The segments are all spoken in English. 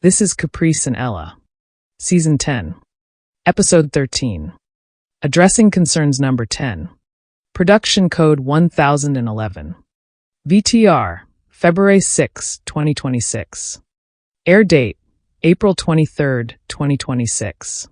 This is Caprice and Ella, Season 10, Episode 13, Addressing Concerns Number 10, Production Code 1011, VTR, February 6, 2026, Air Date, April 23, 2026.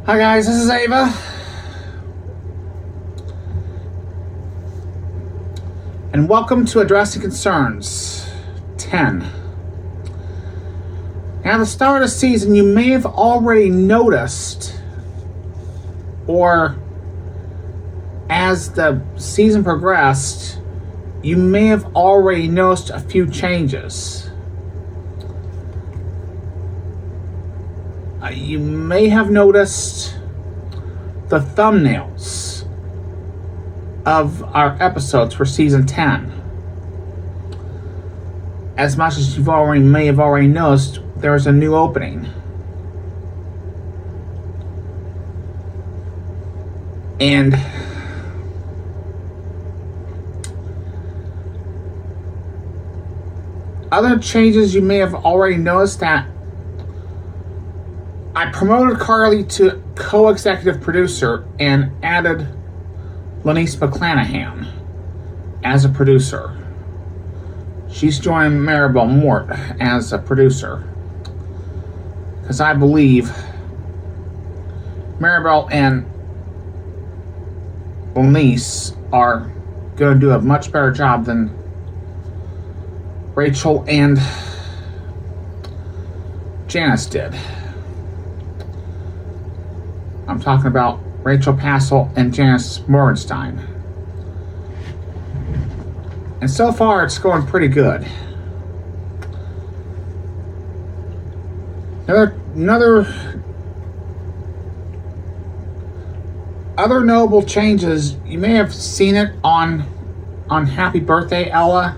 Hi guys, this is Ava. And welcome to Addressing Concerns 10. Now, at the start of the season, you may have already noticed, or as the season progressed, you may have already noticed a few changes. You may have noticed the thumbnails of our episodes for season 10. As much as you may have already noticed, there's a new opening. And other changes you may have already noticed that I promoted Carly to co-executive producer and added Lanice McClanahan as a producer. She's joined Maribel Mort as a producer, because I believe Maribel and Lanice are going to do a much better job than Rachel and Janice did. I'm talking about Rachel Passel and Janice Morgenstein. And so far, it's going pretty good. Other notable changes, you may have seen it on Happy Birthday, Ella,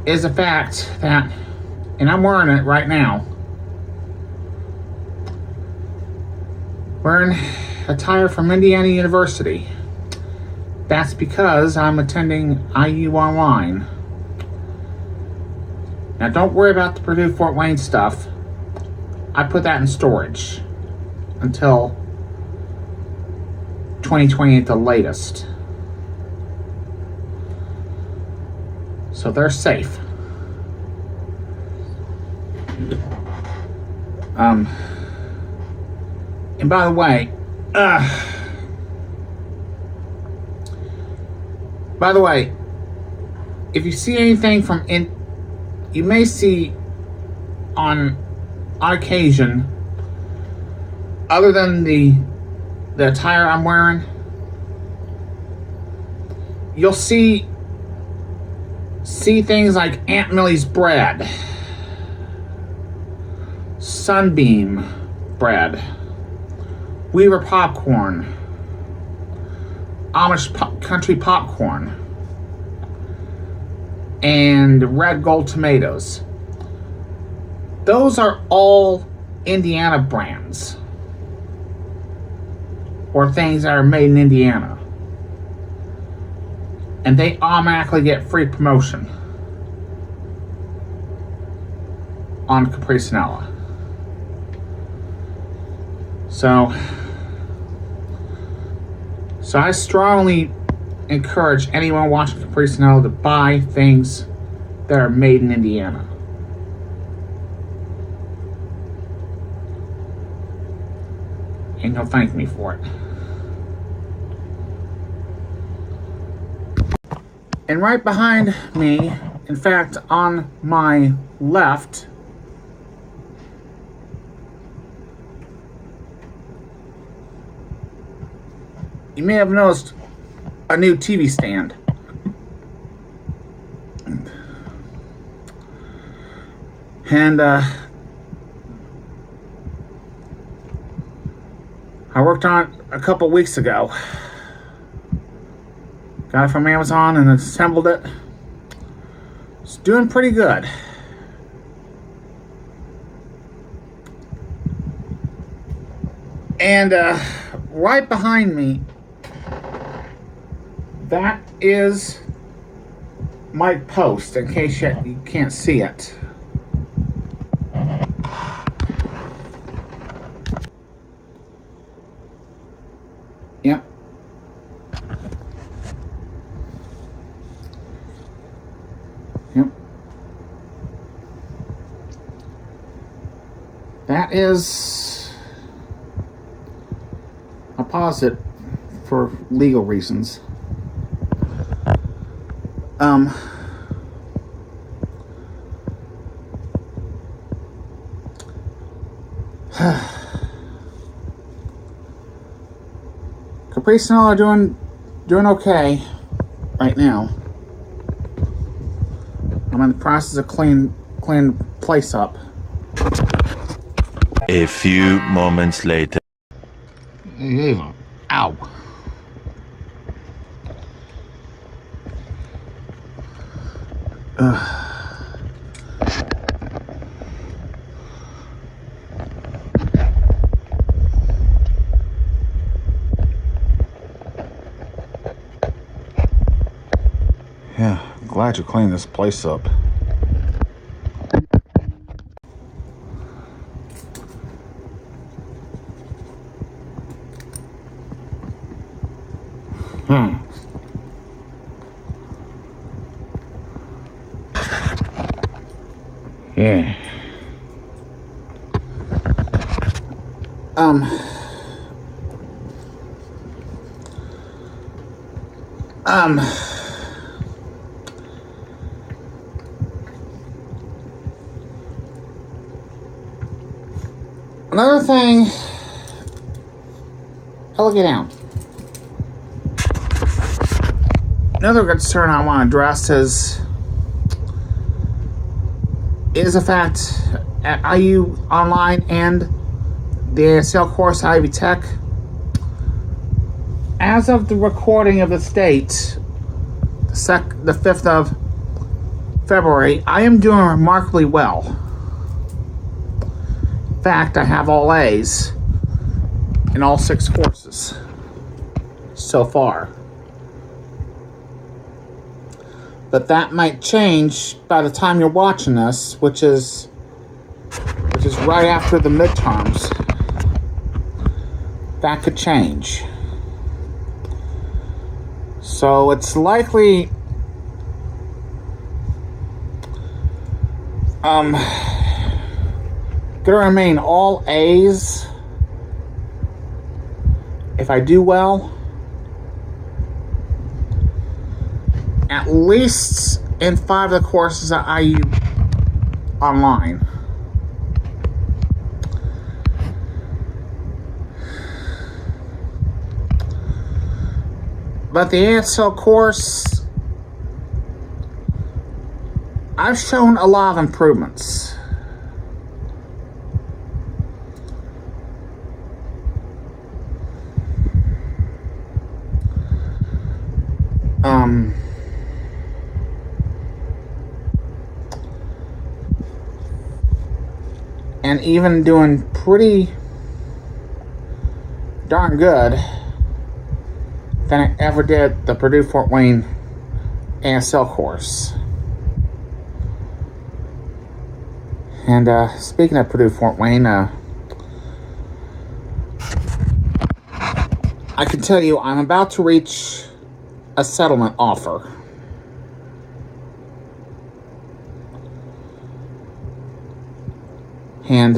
is the fact that, and I'm wearing it right now, wearing attire from Indiana University. That's because I'm attending IU online. Now, don't worry about the Purdue Fort Wayne stuff. I put that in storage until 2020 at the latest. So they're safe. And by the way, if you see anything you may see on occasion, other than the attire I'm wearing, you'll see things like Aunt Millie's bread, Sunbeam bread, Weaver popcorn, Amish country popcorn, and red gold tomatoes. Those are all Indiana brands, or things that are made in Indiana. And they automatically get free promotion. on Caprice Ella. So I strongly encourage anyone watching Caprice Ella to buy things that are made in Indiana. And you'll thank me for it. And right behind me, in fact, on my left, you may have noticed a new TV stand. And I worked on it a couple weeks ago. Got it from Amazon and assembled it. It's doing pretty good. And right behind me, that is my post, in case you can't see it. Yep. Yep. That is a posit for legal reasons. Caprice Ella are doing okay right now. I'm in the process of cleaning the place up. A few moments later. Ow. Yeah, glad you cleaned this place up. Yeah. Another thing, look it down. Another concern I want to address is the fact at IU Online and the ASL course Ivy Tech, as of the recording of this date, the 5th of February, I am doing remarkably well. In fact, I have all A's in all 6 courses so far. But that might change by the time you're watching this, which is right after the midterms. That could change. So it's likely gonna remain all A's if I do well, at least in 5 of the courses at IU Online. But the ASL course, I've shown a lot of improvements. And even doing pretty darn good than I ever did the Purdue Fort Wayne ASL course. And speaking of Purdue Fort Wayne, I can tell you I'm about to reach a settlement offer. And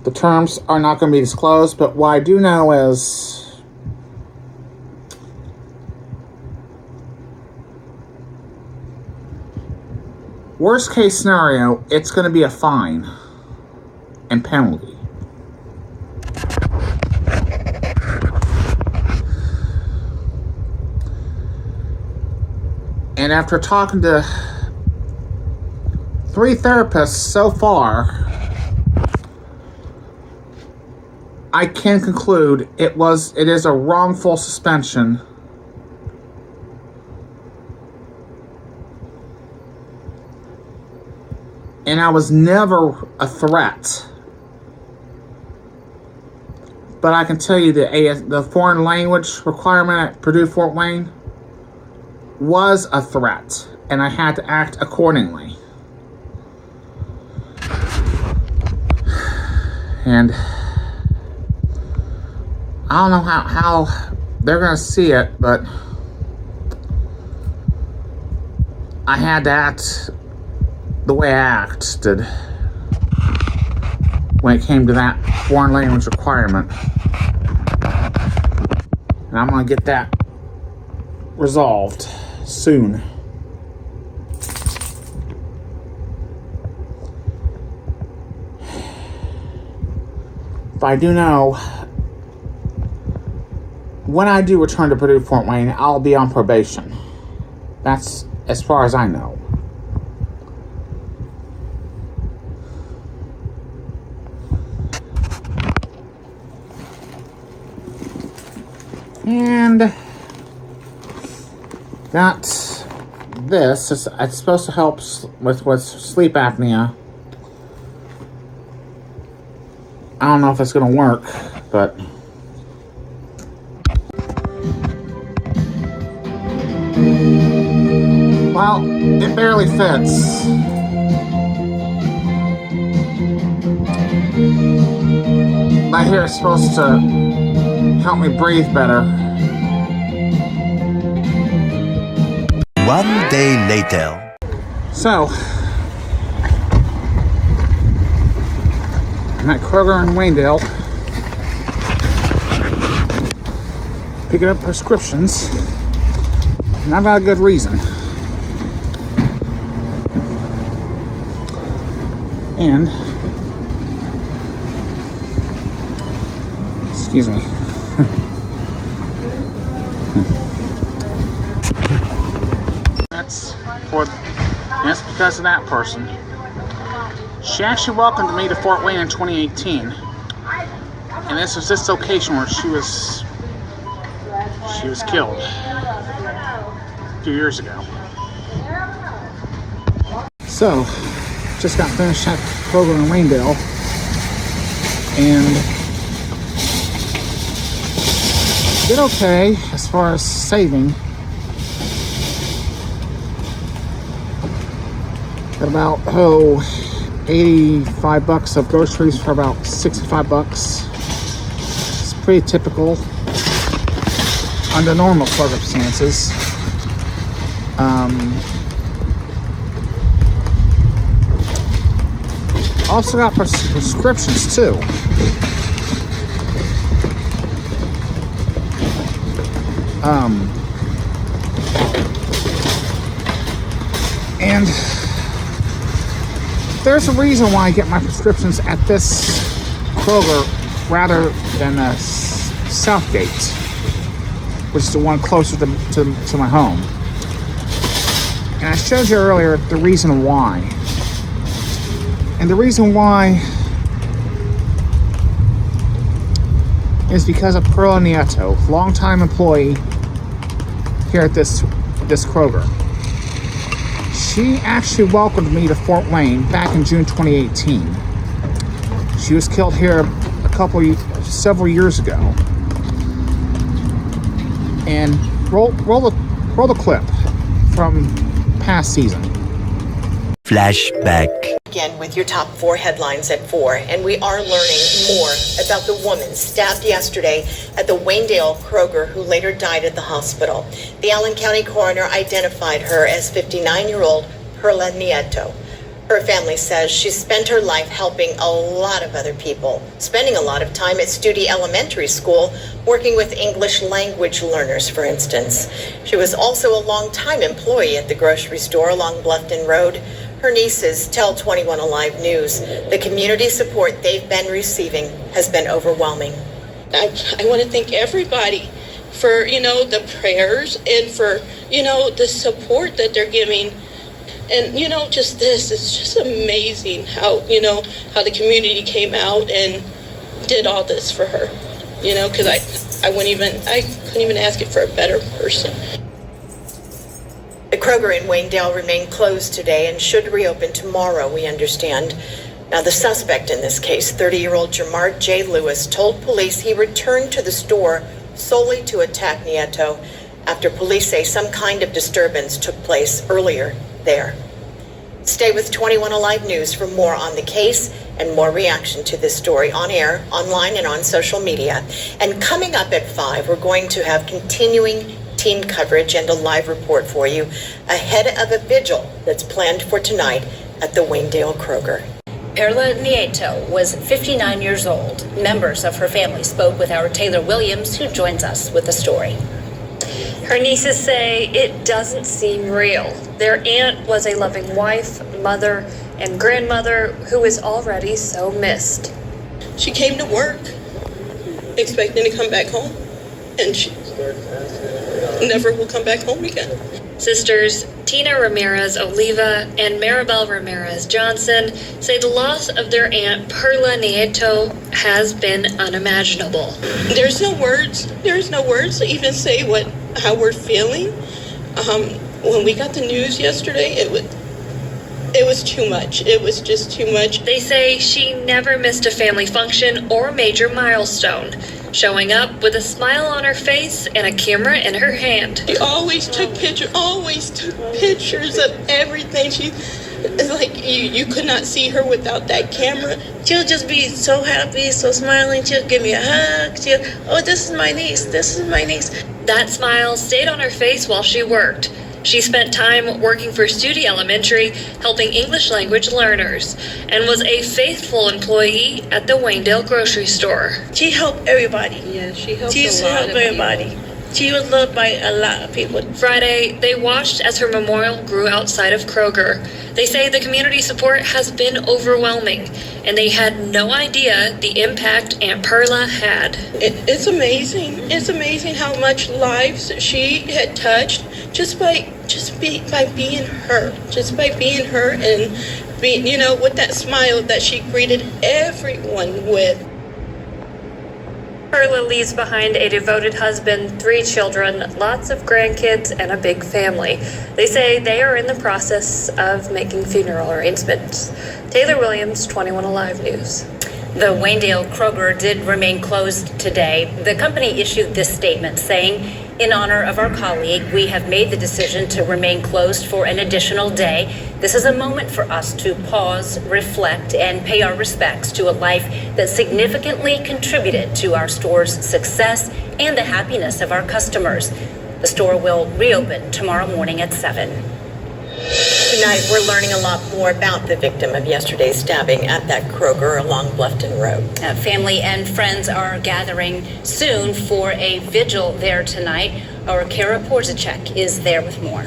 the terms are not going to be disclosed, but what I do know is worst case scenario, it's going to be a fine and penalty. And after talking to 3 therapists so far, I can conclude it is a wrongful suspension. And I was never a threat. But I can tell you that the foreign language requirement at Purdue Fort Wayne was a threat, and I had to act accordingly. And I don't know how they're going to see it, but I had to act the way I acted when it came to that foreign language requirement. And I'm going to get that resolved soon. But I do know when I do return to Purdue Fort Wayne, I'll be on probation. That's as far as I know. And that's this. It's supposed to help with sleep apnea. I don't know if it's going to work, but well, it barely fits. My hair is supposed to help me breathe better. One day later. So, I'm at Kroger in Waynedale, picking up prescriptions, and I've got a good reason. And, excuse me. That's because of that person. She actually welcomed me to Fort Wayne in 2018, and this was this location where she was killed a few years ago. So, just got finished at Kroger in Waynedale, and did okay as far as saving. Got about 85 bucks of groceries for about 65 bucks. It's pretty typical under normal circumstances. Also got prescriptions too. And there's a reason why I get my prescriptions at this Kroger rather than Southgate, which is the one closer to my home. And I showed you earlier the reason why. And the reason why is because of Pearl Nieto, longtime employee here at this Kroger. She actually welcomed me to Fort Wayne back in June 2018. She was killed here several years ago. And roll the clip from past season. Flashback. Again with your top 4 headlines at 4, and we are learning more about the woman stabbed yesterday at the Waynedale Kroger who later died at the hospital. The Allen County coroner identified her as 59-year-old Perla Nieto. Her family says she spent her life helping a lot of other people, spending a lot of time at Studi Elementary School, working with English language learners, for instance. She was also a long-time employee at the grocery store along Bluffton Road. Her nieces tell 21 Alive News the community support they've been receiving has been overwhelming. I want to thank everybody for, the prayers and for, the support that they're giving. And, just this, it's just amazing how the community came out and did all this for her, because I couldn't even ask it for a better person. The Kroger in Waynedale remained closed today and should reopen tomorrow, we understand. Now, the suspect in this case, 30-year-old Jamar J. Lewis, told police he returned to the store solely to attack Nieto after police say some kind of disturbance took place earlier there. Stay with 21 Alive News for more on the case and more reaction to this story on air, online, and on social media. And coming up at 5, we're going to have continuing team coverage and a live report for you ahead of a vigil that's planned for tonight at the Waynedale Kroger. Perla Nieto was 59 years old. Members of her family spoke with our Taylor Williams, who joins us with the story. Her nieces say it doesn't seem real. Their aunt was a loving wife, mother, and grandmother who is already so missed. She came to work expecting to come back home, and she never will come back home again. Sisters Tina Ramirez Oliva and Maribel Ramirez Johnson say the loss of their aunt Perla Nieto has been unimaginable. There's no words to even say how we're feeling. When we got the news yesterday, it was too much. It was just too much. They say she never missed a family function or major milestone, showing up with a smile on her face and a camera in her hand. She always took pictures of everything. It's like you could not see her without that camera. She'll just be so happy, so smiling. She'll give me a hug. This is my niece. This is my niece. That smile stayed on her face while she worked. She spent time working for Studi Elementary, helping English language learners, and was a faithful employee at the Waynedale grocery store. She helped everybody. Yeah, she helped everybody. People. She was loved by a lot of people. Friday, they watched as her memorial grew outside of Kroger. They say the community support has been overwhelming, and they had no idea the impact Aunt Perla had. It's amazing. It's amazing how much lives she had touched just by being her. Just by being her and being, with that smile that she greeted everyone with. Perla leaves behind a devoted husband, 3 children, lots of grandkids, and a big family. They say they are in the process of making funeral arrangements. Taylor Williams, 21 Alive News. The Waynedale Kroger did remain closed today. The company issued this statement saying, in honor of our colleague, we have made the decision to remain closed for an additional day. This is a moment for us to pause, reflect, and pay our respects to a life that significantly contributed to our store's success and the happiness of our customers. The store will reopen tomorrow morning at 7. Tonight, we're learning a lot more about the victim of yesterday's stabbing at that Kroger along Bluffton Road. Family and friends are gathering soon for a vigil there tonight. Our Kara Porzacek is there with more.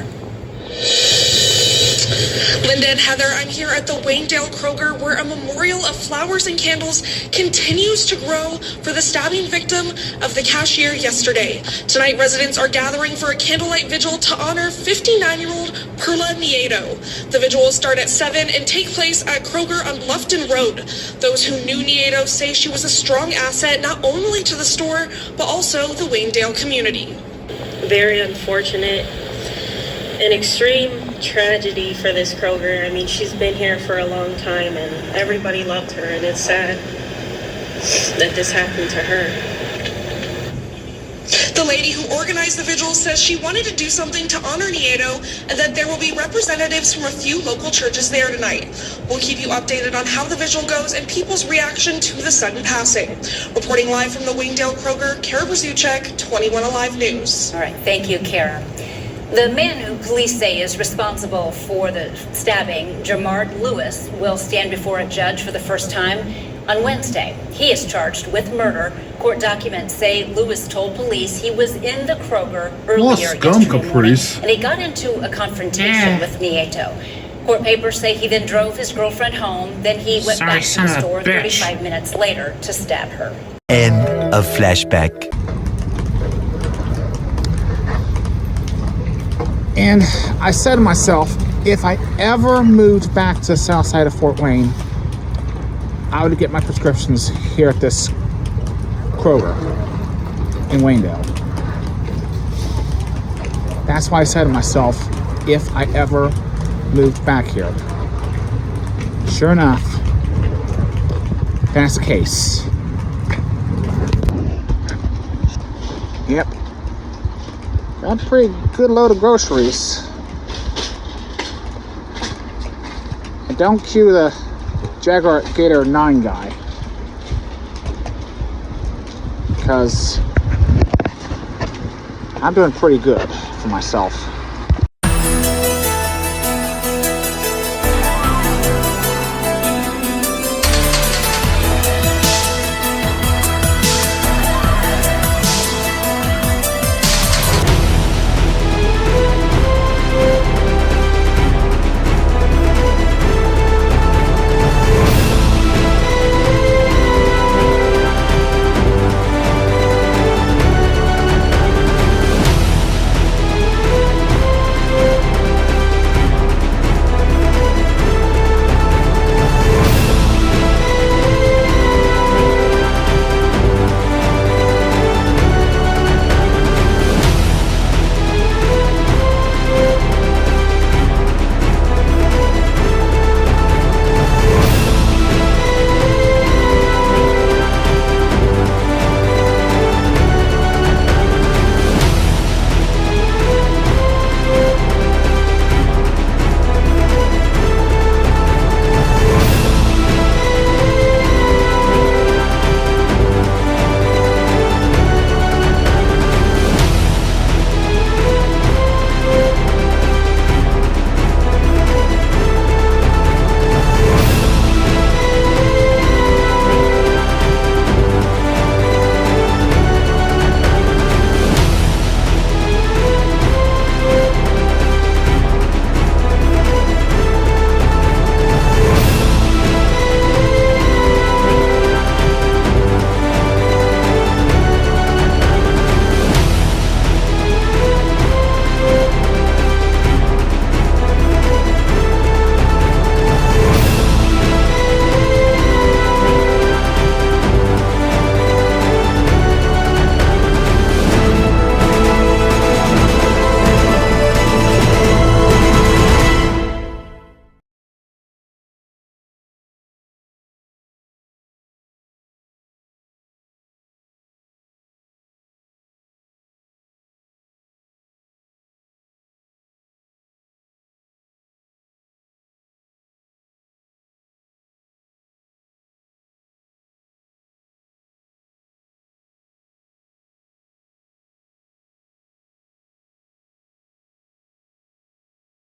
Linda and Heather, I'm here at the Waynedale Kroger where a memorial of flowers and candles continues to grow for the stabbing victim of the cashier yesterday. Tonight, residents are gathering for a candlelight vigil to honor 59-year-old Perla Nieto. The vigil will start at 7 and take place at Kroger on Bluffton Road. Those who knew Nieto say she was a strong asset not only to the store, but also the Waynedale community. Very unfortunate. An extreme tragedy for this Kroger. I mean, she's been here for a long time and everybody loved her, and it's sad that this happened to her. The lady who organized the vigil says she wanted to do something to honor Nieto and that there will be representatives from a few local churches there tonight. We'll keep you updated on how the vigil goes and people's reaction to the sudden passing. Reporting live from the Wayndale Kroger, Kara Brzuchek, 21 Alive News. All right, thank you, Kara. The man who police say is responsible for the stabbing, Jamard Lewis, will stand before a judge for the first time on Wednesday. He is charged with murder. Court documents say Lewis told police he was in the Kroger earlier yesterday morning, and he got into a confrontation with Nieto. Court papers say he then drove his girlfriend home, then he went back to the store 35 minutes later to stab her. End of flashback. And I said to myself, if I ever moved back to the south side of Fort Wayne, I would get my prescriptions here at this Kroger in Wayndale. That's why I said to myself, if I ever moved back here. Sure enough, that's the case. Yep. Got a pretty good load of groceries. And don't cue the Jaguar Gator 9 guy, because I'm doing pretty good for myself.